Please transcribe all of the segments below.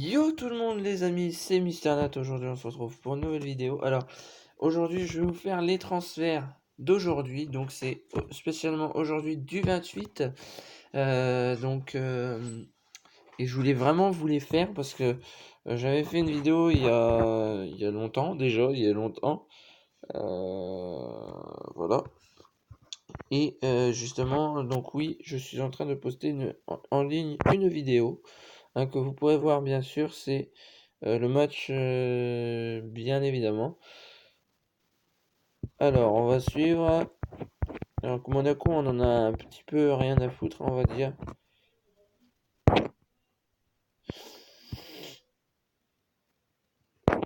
Yo tout le monde les amis, c'est MrNat. Aujourd'hui on se retrouve pour une nouvelle vidéo. Alors aujourd'hui je vais vous faire les transferts d'aujourd'hui. Donc c'est spécialement aujourd'hui du 28. Et je voulais vraiment vous les faire parce que j'avais fait une vidéo il y a longtemps déjà, il y a longtemps. Voilà. Et justement, donc oui, je suis en train de poster en ligne une vidéo que vous pourrez voir bien sûr, c'est le match bien évidemment. Alors on va suivre. Alors Monaco on en a un petit peu rien à foutre on va dire.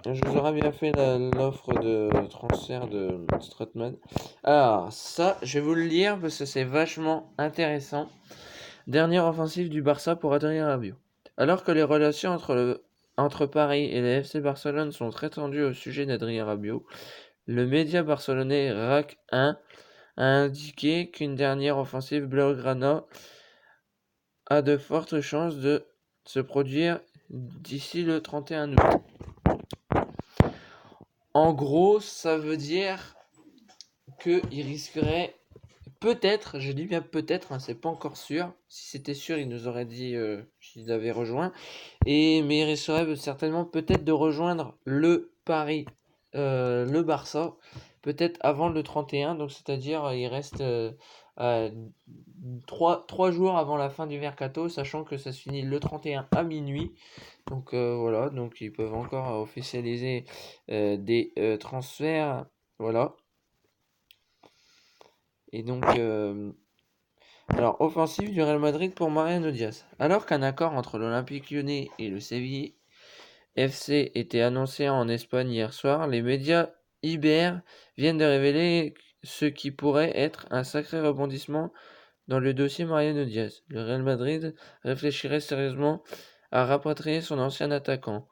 Je vous aurais bien fait l'offre de transfert de Strootman. Alors ça je vais vous le lire parce que c'est vachement intéressant. Dernière offensive du Barça pour Adrien Rabiot. Alors que les relations entre Paris et le FC Barcelone sont très tendues au sujet d'Adrien Rabiot, le média barcelonais RAC 1 a indiqué qu'une dernière offensive blaugrana a de fortes chances de se produire d'ici le 31 août. En gros, ça veut dire qu'il risquerait peut-être, je dis bien peut-être, c'est pas encore sûr. Si c'était sûr, il nous aurait dit qu'il avait rejoint. Mais il risquerait certainement peut-être de rejoindre le Paris, le Barça, peut-être avant le 31. Donc c'est-à-dire il reste 3 jours avant la fin du mercato, sachant que ça se finit le 31 à minuit. Donc voilà, donc ils peuvent encore officialiser des transferts. Voilà. Et donc alors, offensive du Real Madrid pour Mariano Diaz. Alors qu'un accord entre l'Olympique Lyonnais et le Séville FC était annoncé en Espagne hier soir, les médias Iber viennent de révéler ce qui pourrait être un sacré rebondissement dans le dossier Mariano Diaz. Le Real Madrid réfléchirait sérieusement à rapatrier son ancien attaquant.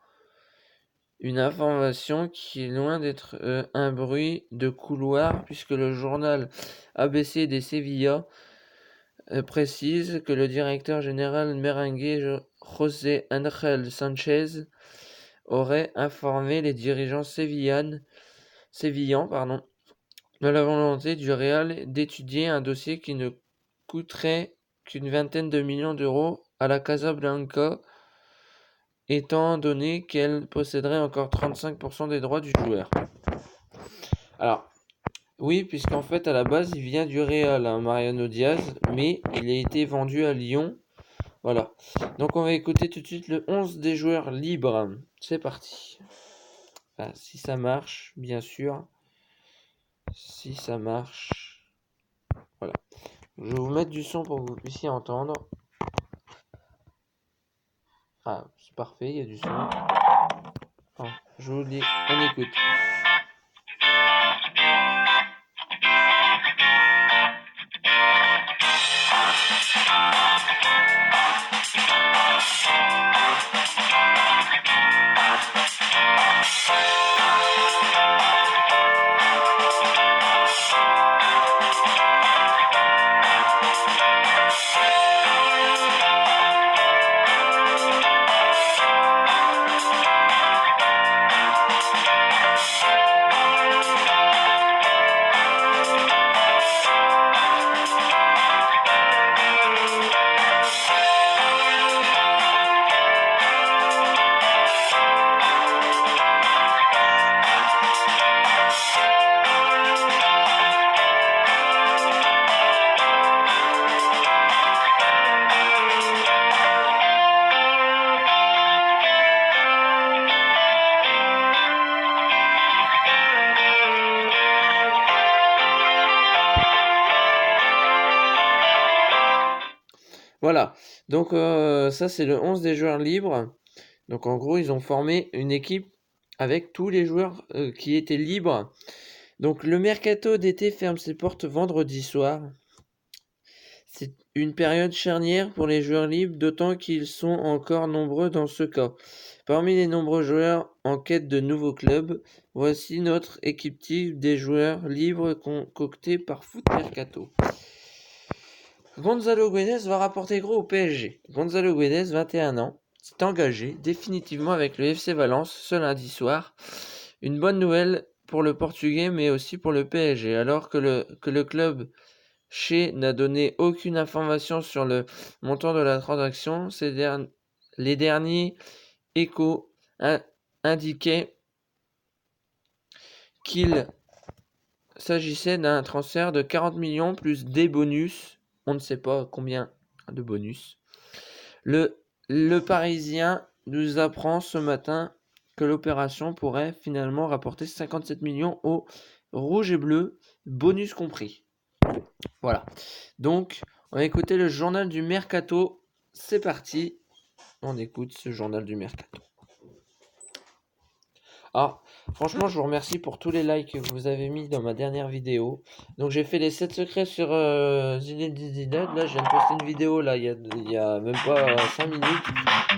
Une information qui est loin d'être un bruit de couloir, puisque le journal ABC des Sevilla précise que le directeur général merengue José Ángel Sánchez aurait informé les dirigeants sévillans de la volonté du Real d'étudier un dossier qui ne coûterait qu'une vingtaine de millions d'euros à la Casablanca, étant donné qu'elle posséderait encore 35% des droits du joueur. Alors, oui, puisqu'en fait, à la base, il vient du Real, Mariano Diaz, mais il a été vendu à Lyon. Voilà. Donc, on va écouter tout de suite le 11 des joueurs libres. C'est parti. Enfin, si ça marche, bien sûr. Si ça marche. Voilà. Je vais vous mettre du son pour que vous puissiez entendre. Ah, c'est parfait, il y a du son. Enfin, je vous le dis, on écoute. Voilà, donc ça c'est le 11 des joueurs libres. Donc en gros, ils ont formé une équipe avec tous les joueurs qui étaient libres. Donc le mercato d'été ferme ses portes vendredi soir. C'est une période charnière pour les joueurs libres, d'autant qu'ils sont encore nombreux dans ce cas. Parmi les nombreux joueurs en quête de nouveaux clubs, voici notre équipe type des joueurs libres concoctés par Foot Mercato. Gonzalo Guedes va rapporter gros au PSG. Gonzalo Guedes, 21 ans, s'est engagé définitivement avec le FC Valence ce lundi soir. Une bonne nouvelle pour le Portugais, mais aussi pour le PSG, alors que le club n'a donné aucune information sur le montant de la transaction. Les derniers échos indiquaient qu'il s'agissait d'un transfert de 40 millions plus des bonus. On ne sait pas combien de bonus. Le Parisien nous apprend ce matin que l'opération pourrait finalement rapporter 57 millions aux rouges et bleus, bonus compris. Voilà. Donc, on va écouter le journal du Mercato. C'est parti. On écoute ce journal du Mercato. Ah, franchement, je vous remercie pour tous les likes que vous avez mis dans ma dernière vidéo. Donc, j'ai fait les 7 secrets sur Zinedine Zidane. Là, je viens de poster une vidéo, là, il y a même pas 5 minutes.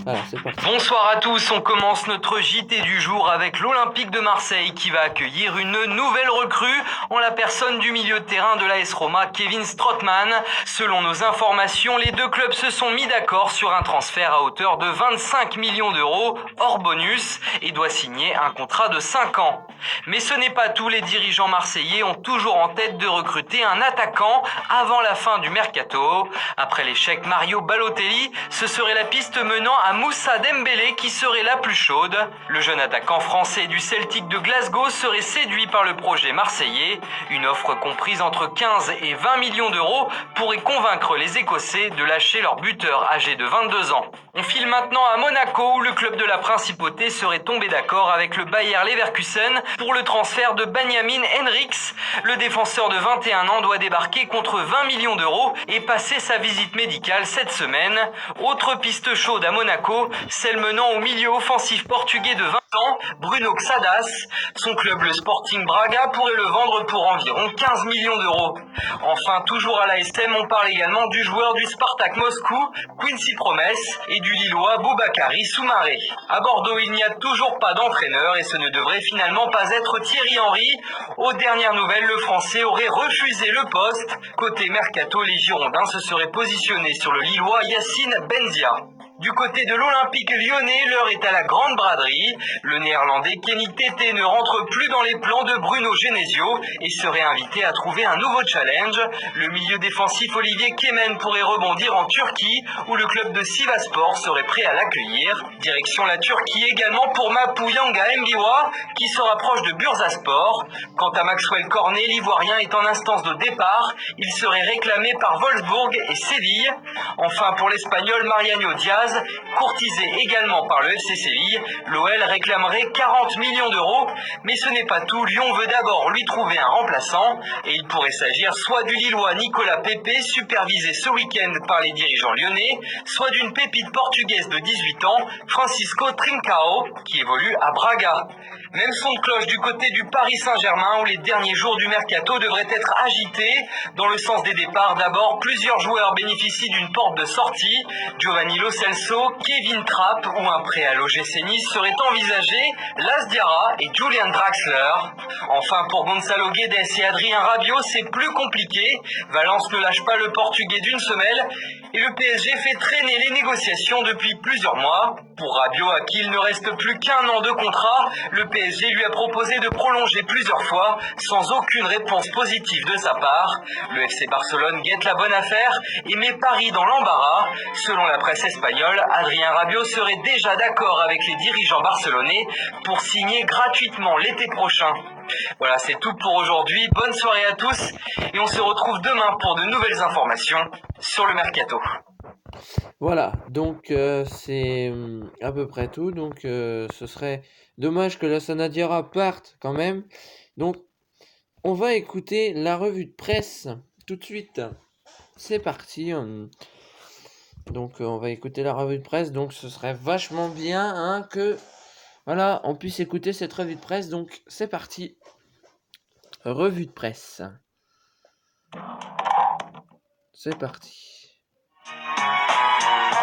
Voilà, c'est parti. Bonsoir à tous, on commence notre JT du jour avec l'Olympique de Marseille qui va accueillir une nouvelle recrue en la personne du milieu de terrain de l'AS Roma, Kevin Strootman. Selon nos informations, les deux clubs se sont mis d'accord sur un transfert à hauteur de 25 millions d'euros hors bonus et doit signer un contrat de 5 ans. Mais ce n'est pas tout, les dirigeants marseillais ont toujours en tête de recruter un attaquant avant la fin du mercato. Après l'échec Mario Balotelli, ce serait la piste menant à Moussa Dembélé qui serait la plus chaude. Le jeune attaquant français du Celtic de Glasgow serait séduit par le projet marseillais. Une offre comprise entre 15 et 20 millions d'euros pourrait convaincre les Écossais de lâcher leur buteur âgé de 22 ans. On file maintenant à Monaco où le club de la Principauté serait tombé d'accord avec le Bayer Leverkusen pour le transfert de Benjamin Henrichs. Le défenseur de 21 ans doit débarquer contre 20 millions d'euros et passer sa visite médicale cette semaine. Autre piste chaude à Monaco, celle menant au milieu offensif portugais de 20 ans, Bruno Xadas. Son club, le Sporting Braga, pourrait le vendre pour environ 15 millions d'euros. Enfin, toujours à l'ASM, on parle également du joueur du Spartak Moscou, Quincy Promes, et du Lillois Boubakary Soumaré. À Bordeaux, il n'y a toujours pas d'entraîneur et ce ne devrait finalement pas être Thierry Henry. Aux dernières nouvelles, le Français aurait refusé le poste. Côté mercato, les Girondins se seraient positionnés sur le Lillois Yacine Benzia. Du côté de l'Olympique lyonnais, l'heure est à la grande braderie. Le néerlandais Kenny Tété ne rentre plus dans les plans de Bruno Genesio et serait invité à trouver un nouveau challenge. Le milieu défensif Olivier Kemen pourrait rebondir en Turquie où le club de Sivasspor serait prêt à l'accueillir. Direction la Turquie également pour Mapou Yanga Mbiwa qui se rapproche de Bursaspor. Quant à Maxwell Cornet, l'Ivoirien est en instance de départ. Il serait réclamé par Wolfsburg et Séville. Enfin pour l'Espagnol Mariano Diaz, courtisé également par le FC Séville, l'OL réclamerait 40 millions d'euros, mais ce n'est pas tout, Lyon veut d'abord lui trouver un remplaçant, et il pourrait s'agir soit du Lillois Nicolas Pepe, supervisé ce week-end par les dirigeants lyonnais, soit d'une pépite portugaise de 18 ans, Francisco Trincao, qui évolue à Braga. Même son de cloche du côté du Paris Saint-Germain, où les derniers jours du mercato devraient être agités. Dans le sens des départs, d'abord, plusieurs joueurs bénéficient d'une porte de sortie. Giovanni Lo Celso, Kevin Trapp ou un prêt à l'OGC Nice seraient envisagés, Las Diarra et Julian Draxler. Enfin, pour Gonzalo Guedes et Adrien Rabiot, c'est plus compliqué. Valence ne lâche pas le Portugais d'une semelle et le PSG fait traîner les négociations depuis plusieurs mois. Pour Rabiot, à qui il ne reste plus qu'un an de contrat, le PSG lui a proposé de prolonger plusieurs fois sans aucune réponse positive de sa part. Le FC Barcelone guette la bonne affaire et met Paris dans l'embarras. Selon la presse espagnole, Adrien Rabiot serait déjà d'accord avec les dirigeants barcelonais pour signer gratuitement l'été prochain. Voilà, c'est tout pour aujourd'hui. Bonne soirée à tous et on se retrouve demain pour de nouvelles informations sur le mercato. Voilà, donc c'est à peu près tout. Donc ce serait dommage que la Sanadiara parte quand même. Donc on va écouter la revue de presse tout de suite. C'est parti. Donc on va écouter la revue de presse. Donc ce serait vachement bien hein, que voilà, on puisse écouter cette revue de presse. Donc c'est parti. Revue de presse. C'est parti.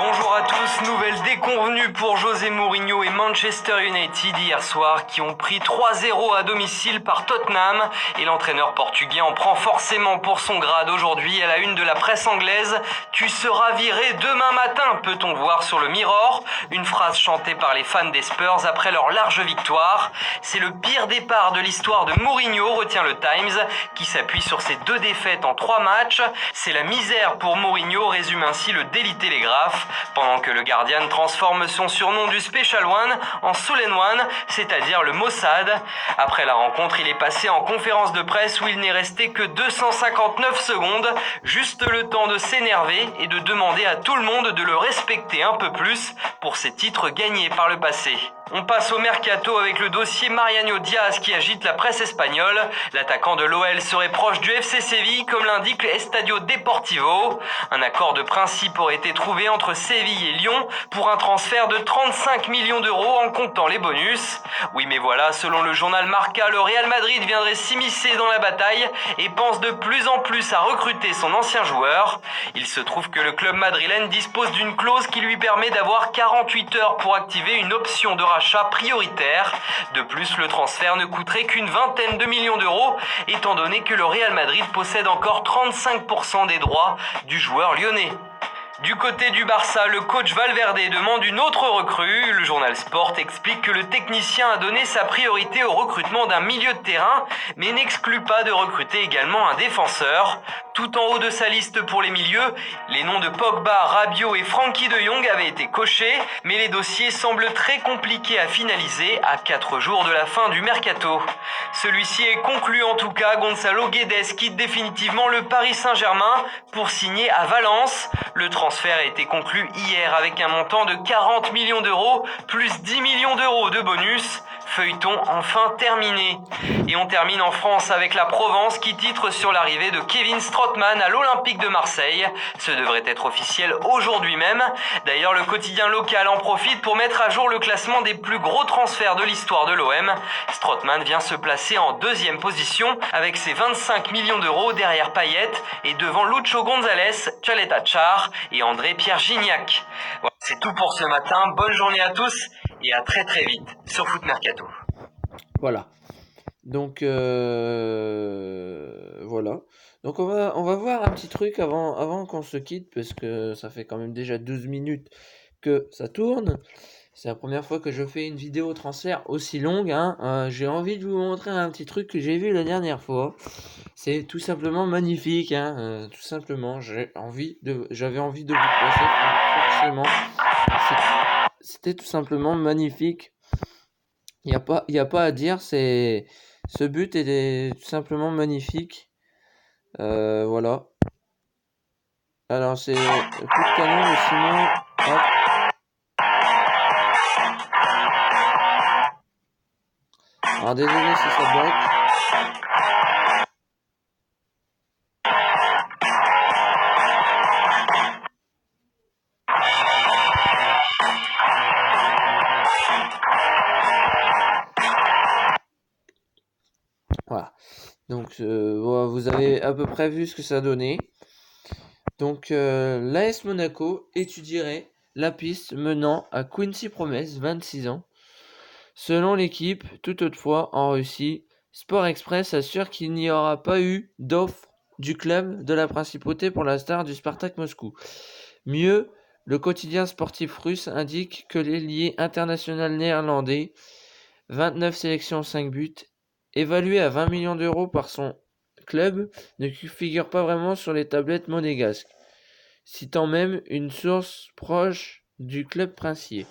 Bonjour à tous, nouvelle déconvenue pour José Mourinho et Manchester United hier soir qui ont pris 3-0 à domicile par Tottenham et l'entraîneur portugais en prend forcément pour son grade aujourd'hui à la une de la presse anglaise. Tu seras viré demain matin, peut-on voir sur le Mirror, une phrase chantée par les fans des Spurs après leur large victoire. C'est le pire départ de l'histoire de Mourinho, retient le Times, qui s'appuie sur ses 2 défaites en 3 matchs. C'est la misère pour Mourinho, résume ainsi le Daily Telegraph, pendant que le Guardian transforme son surnom du Special One en Solen One, c'est-à-dire le Mossad. Après la rencontre, il est passé en conférence de presse où il n'est resté que 259 secondes, juste le temps de s'énerver et de demander à tout le monde de le respecter un peu plus pour ses titres gagnés par le passé. On passe au mercato avec le dossier Mariano Diaz qui agite la presse espagnole. L'attaquant de l'OL serait proche du FC Séville, comme l'indique Estadio Deportivo. Un accord de principe aurait été trouvé entre Séville et Lyon pour un transfert de 35 millions d'euros en comptant les bonus. Oui, mais voilà, selon le journal Marca, le Real Madrid viendrait s'immiscer dans la bataille et pense de plus en plus à recruter son ancien joueur. Il se trouve que le club madrilène dispose d'une clause qui lui permet d'avoir 48 heures pour activer une option de rachat prioritaire. De plus, le transfert ne coûterait qu'une vingtaine de millions d'euros, étant donné que le Real Madrid possède encore 35% des droits du joueur lyonnais. Du côté du Barça, le coach Valverde demande une autre recrue. Le journal Sport explique que le technicien a donné sa priorité au recrutement d'un milieu de terrain, mais n'exclut pas de recruter également un défenseur. Tout en haut de sa liste pour les milieux, les noms de Pogba, Rabiot et Frenkie de Jong avaient été cochés, mais les dossiers semblent très compliqués à finaliser à 4 jours de la fin du mercato. Celui-ci est conclu en tout cas. Gonzalo Guedes quitte définitivement le Paris Saint-Germain pour signer à Valence. Le transfert a été conclu hier avec un montant de 40 millions d'euros plus 10 millions d'euros de bonus. Feuilleton enfin terminé. Et on termine en France avec la Provence qui titre sur l'arrivée de Kevin Strootman à l'Olympique de Marseille. Ce devrait être officiel aujourd'hui même. D'ailleurs, le quotidien local en profite pour mettre à jour le classement des plus gros transferts de l'histoire de l'OM. Strootman vient se placer en 2e position avec ses 25 millions d'euros derrière Payet et devant Lucho González, Tchaleta Tchar et André Pierre Gignac. Voilà, c'est tout pour ce matin. Bonne journée à tous et à très très vite sur Foot Mercato. Voilà. Donc voilà. Donc on va voir un petit truc avant qu'on se quitte, parce que ça fait quand même déjà 12 minutes que ça tourne. C'est la première fois que je fais une vidéo transfert aussi longue, hein. J'ai envie de vous montrer un petit truc que j'ai vu la dernière fois. C'est tout simplement magnifique, hein. Tout simplement, j'avais envie de vous placer forcément. C'était tout simplement magnifique. Il y a pas à dire, ce but est tout simplement magnifique. Voilà. Alors c'est coup de canon de Simon. Hop. Alors désolé si ça bloque. Voilà. Donc voilà, vous avez à peu près vu ce que ça donnait. Donc l'AS Monaco étudierait la piste menant à Quincy Promes, 26 ans. Selon l'équipe, toutefois, en Russie, Sport Express assure qu'il n'y aura pas eu d'offre du club de la principauté pour la star du Spartak Moscou. Mieux, le quotidien sportif russe indique que l'ailier international néerlandais, 29 sélections, 5 buts, évalué à 20 millions d'euros par son club, ne figure pas vraiment sur les tablettes monégasques, citant même une source proche du club princier.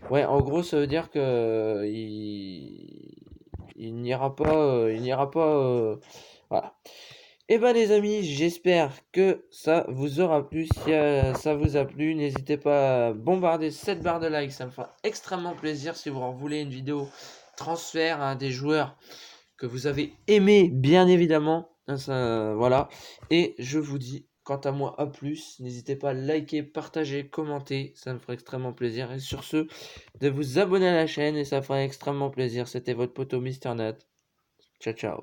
Ouais, en gros, ça veut dire que il n'ira pas, voilà. Et ben les amis, j'espère que ça vous aura plu. Si ça vous a plu, n'hésitez pas à bombarder cette barre de like, ça me fera extrêmement plaisir. Si vous en voulez une vidéo transfert à des joueurs que vous avez aimés, bien évidemment, voilà. Et je vous dis, quant à moi, à plus. N'hésitez pas à liker, partager, commenter, ça me ferait extrêmement plaisir. Et sur ce, de vous abonner à la chaîne, et ça ferait extrêmement plaisir. C'était votre poteau Mister Nat. Ciao, ciao.